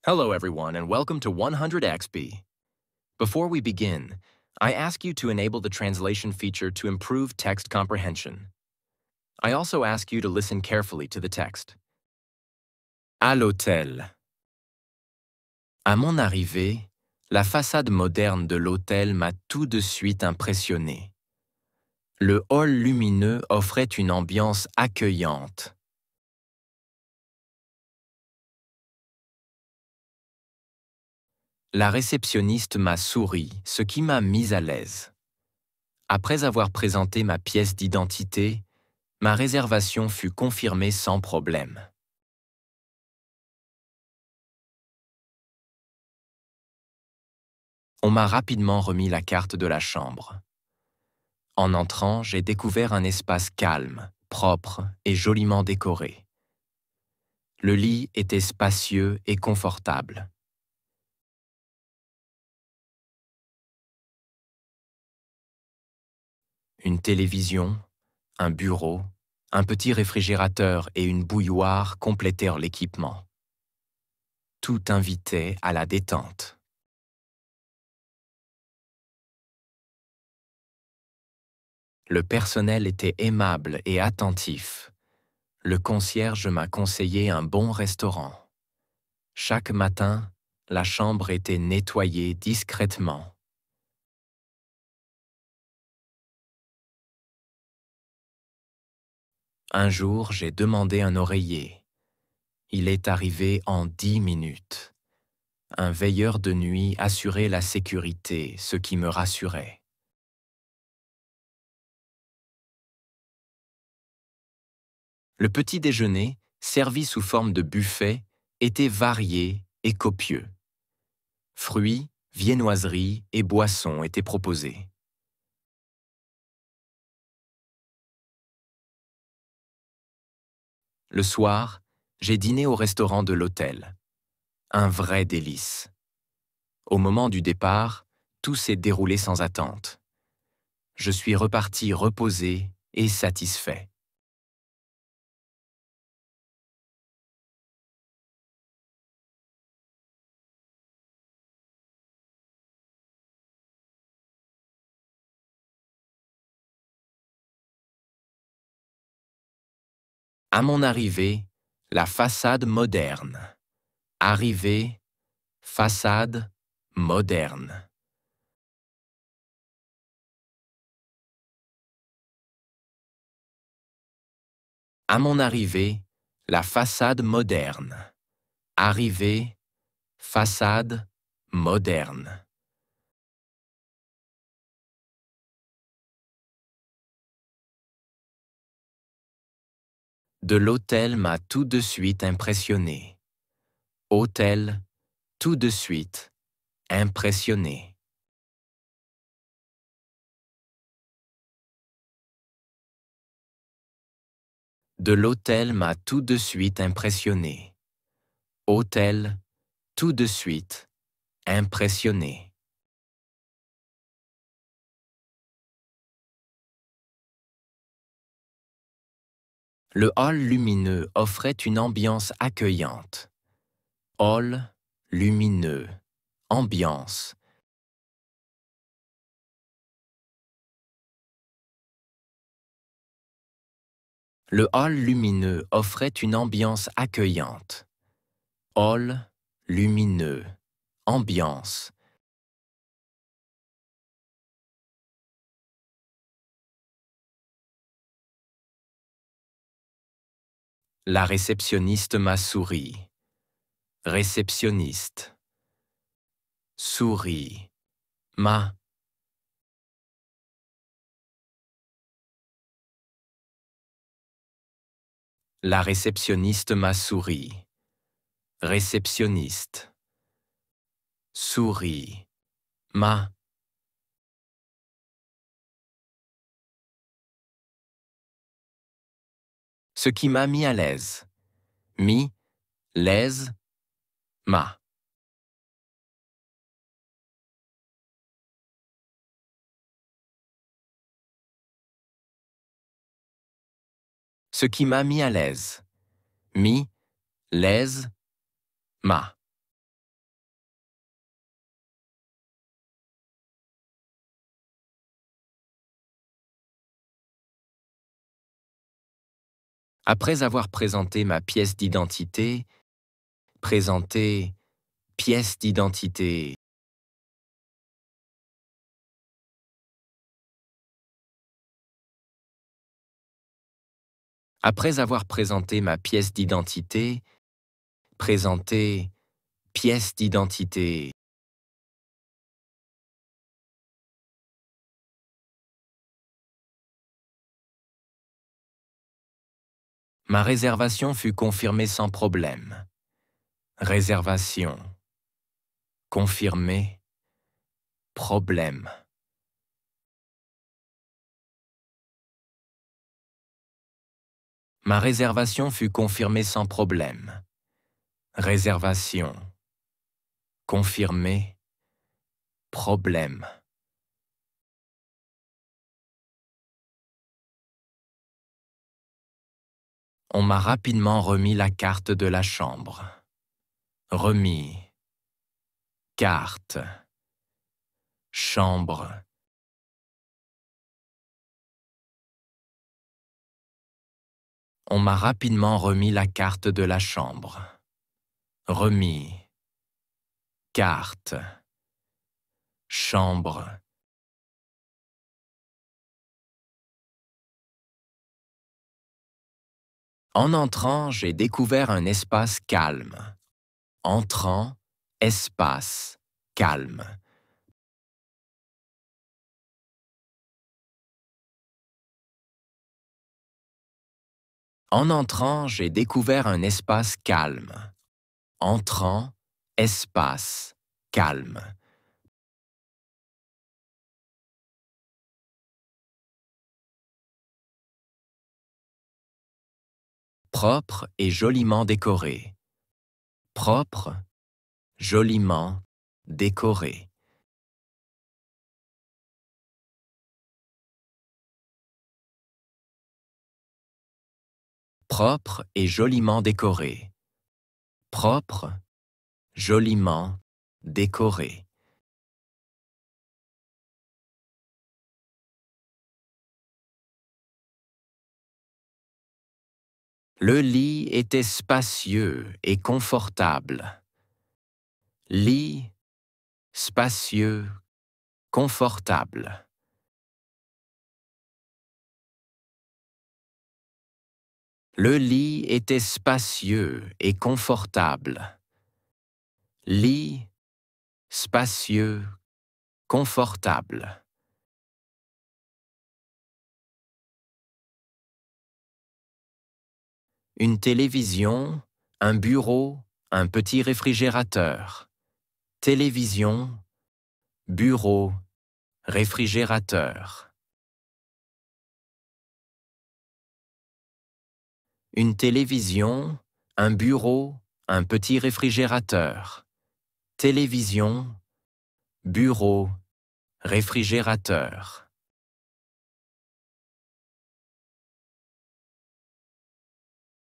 Hello, everyone, and welcome to 100XP. Before we begin, I ask you to enable the translation feature to improve text comprehension. I also ask you to listen carefully to the text. À l'hôtel. À mon arrivée, la façade moderne de l'hôtel m'a tout de suite impressionné. Le hall lumineux offrait une ambiance accueillante. La réceptionniste m'a souri, ce qui m'a mis à l'aise. Après avoir présenté ma pièce d'identité, ma réservation fut confirmée sans problème. On m'a rapidement remis la carte de la chambre. En entrant, j'ai découvert un espace calme, propre et joliment décoré. Le lit était spacieux et confortable. Une télévision, un bureau, un petit réfrigérateur et une bouilloire complétèrent l'équipement. Tout invitait à la détente. Le personnel était aimable et attentif. Le concierge m'a conseillé un bon restaurant. Chaque matin, la chambre était nettoyée discrètement. Un jour, j'ai demandé un oreiller. Il est arrivé en 10 minutes. Un veilleur de nuit assurait la sécurité, ce qui me rassurait. Le petit déjeuner, servi sous forme de buffet, était varié et copieux. Fruits, viennoiseries et boissons étaient proposés. Le soir, j'ai dîné au restaurant de l'hôtel. Un vrai délice. Au moment du départ, tout s'est déroulé sans attente. Je suis reparti reposé et satisfait. À mon arrivée, la façade moderne. Arrivée, façade moderne. À mon arrivée, la façade moderne. Arrivée, façade moderne. De l'hôtel m'a tout de suite impressionné. Hôtel, tout de suite, impressionné. De l'hôtel m'a tout de suite impressionné. Hôtel, tout de suite, impressionné. Le hall lumineux offrait une ambiance accueillante. Hall, lumineux, ambiance. Le hall lumineux offrait une ambiance accueillante. Hall, lumineux, ambiance. La réceptionniste m'a souri. Réceptionniste. Souris. Ma. La réceptionniste m'a souri. Réceptionniste. Souris. Ma. Ce qui m'a mis à l'aise. Mi, l'aise, ma. Ce qui m'a mis à l'aise. Mi, l'aise, ma. Après avoir présenté ma pièce d'identité, présenter pièce d'identité. Après avoir présenté ma pièce d'identité, présenter pièce d'identité. Ma réservation fut confirmée sans problème. Réservation. Confirmée. Problème. Ma réservation fut confirmée sans problème. Réservation. Confirmée. Problème. On m'a rapidement remis la carte de la chambre. Remis. Carte. Chambre. On m'a rapidement remis la carte de la chambre. Remis. Carte. Chambre. En entrant, j'ai découvert un espace calme. Entrant, espace, calme. En entrant, j'ai découvert un espace calme. Entrant, espace, calme. Propre et joliment décoré. Propre, joliment décoré. Propre et joliment décoré. Propre, joliment décoré. Le lit était spacieux et confortable. Lit, spacieux, confortable. Le lit était spacieux et confortable. Lit, spacieux, confortable. Une télévision, un bureau, un petit réfrigérateur. Télévision, bureau, réfrigérateur. Une télévision, un bureau, un petit réfrigérateur. Télévision, bureau, réfrigérateur.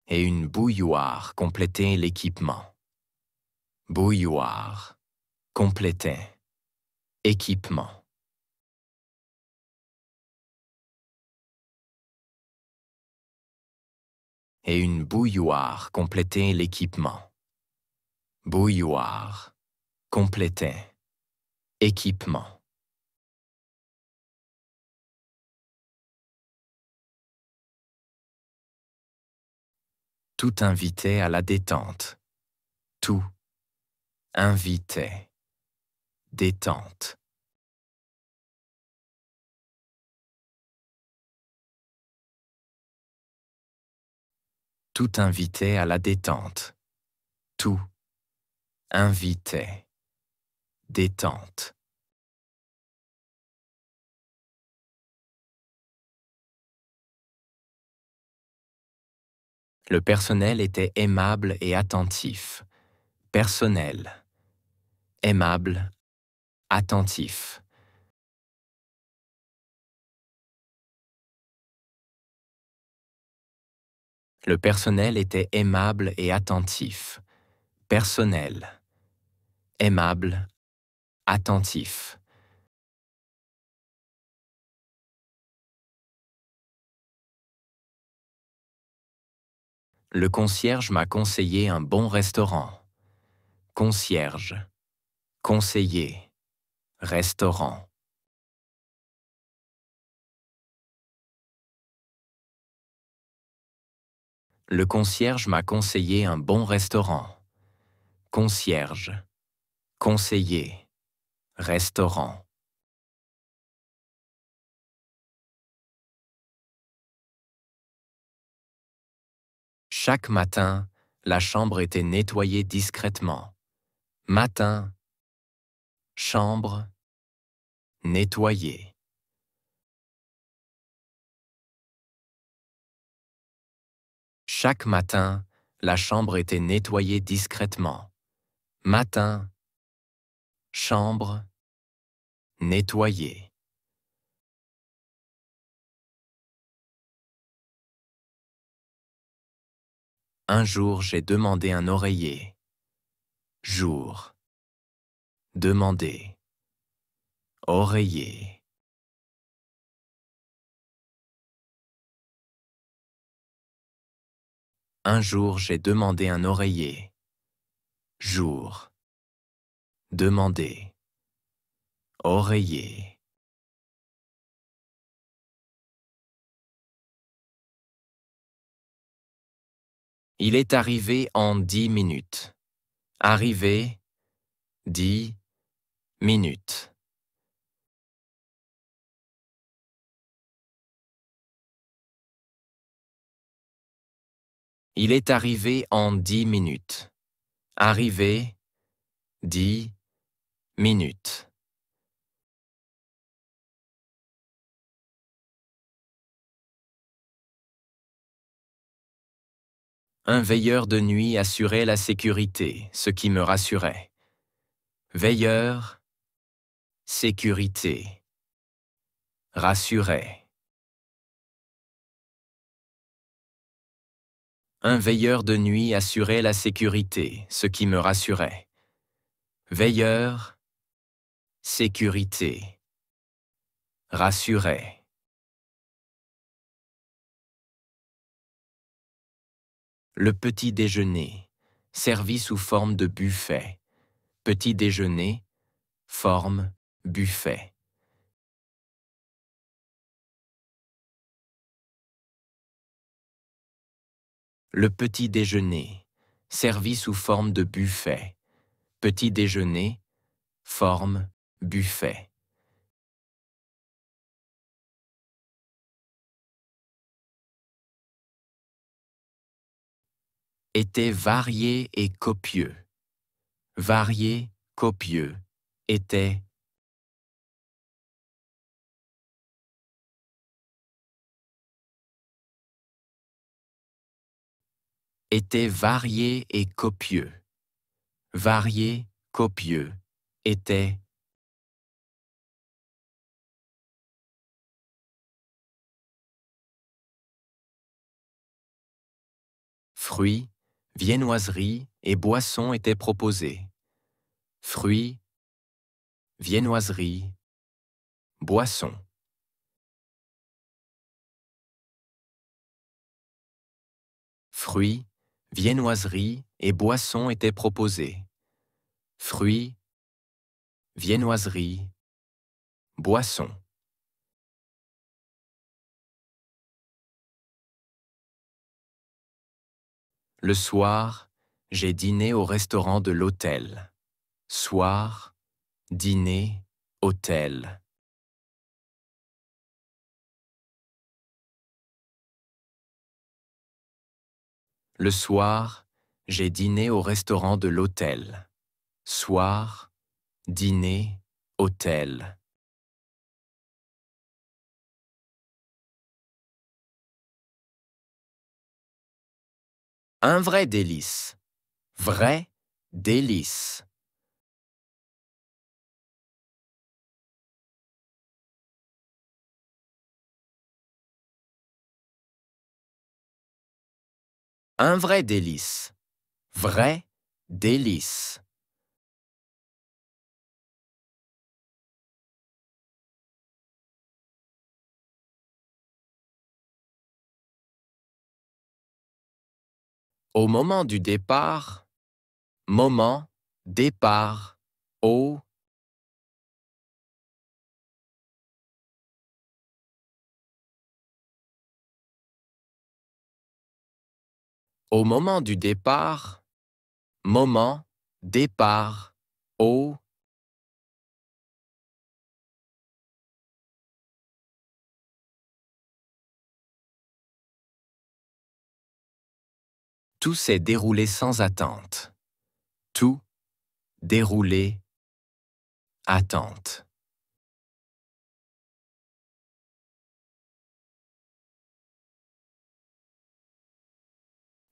Et une bouilloire complétait l'équipement. Bouilloire complétait équipement. Et une bouilloire complétait l'équipement. Bouilloire complétait équipement. Tout invitait à la détente. Tout invitait détente. Tout invitait à la détente. Tout invitait détente. Le personnel était aimable et attentif. Personnel. Aimable, attentif. Le personnel était aimable et attentif. Personnel. Aimable, attentif. Le concierge m'a conseillé un bon restaurant. Concierge, conseiller, restaurant. Le concierge m'a conseillé un bon restaurant. Concierge, conseiller, restaurant. Chaque matin, la chambre était nettoyée discrètement. Matin, chambre, nettoyée. Chaque matin, la chambre était nettoyée discrètement. Matin, chambre, nettoyée. Un jour, j'ai demandé un oreiller. Jour. Demander. Oreiller. Un jour, j'ai demandé un oreiller. Jour. Demander. Oreiller. Il est arrivé en 10 minutes. Arrivé, 10 minutes. Il est arrivé en 10 minutes. Arrivé, 10 minutes. Un veilleur de nuit assurait la sécurité, ce qui me rassurait. Veilleur, sécurité, rassurait. Un veilleur de nuit assurait la sécurité, ce qui me rassurait. Veilleur, sécurité, rassurait. Le petit déjeuner, servi sous forme de buffet. Petit déjeuner, forme, buffet. Le petit déjeuner, servi sous forme de buffet. Petit déjeuner, forme, buffet. Était varié et copieux. Varié, copieux, était. Était varié et copieux. Varié, copieux, était. Fruits, viennoiseries et boissons étaient proposés. Fruits, viennoiseries, boissons. Fruits, viennoiseries et boissons étaient proposés. Fruits, viennoiseries, boissons. Le soir, j'ai dîné au restaurant de l'hôtel. Soir, dîner, hôtel. Le soir, j'ai dîné au restaurant de l'hôtel. Soir, dîner, hôtel. Un vrai délice. Vrai délice. Un vrai délice. Vrai délice. Au moment du départ, moment, départ, au. Au moment du départ, moment, départ, au. Tout s'est déroulé sans attente. Tout, déroulé, attente.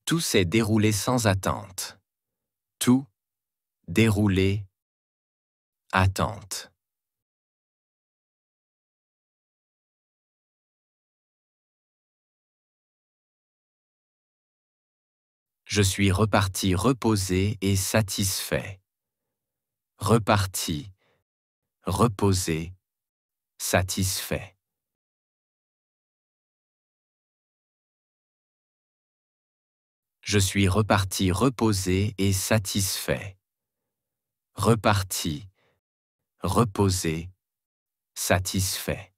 Tout s'est déroulé sans attente. Tout, déroulé, attente. Je suis reparti reposé et satisfait. Reparti, reposé, satisfait. Je suis reparti reposé et satisfait. Reparti, reposé, satisfait.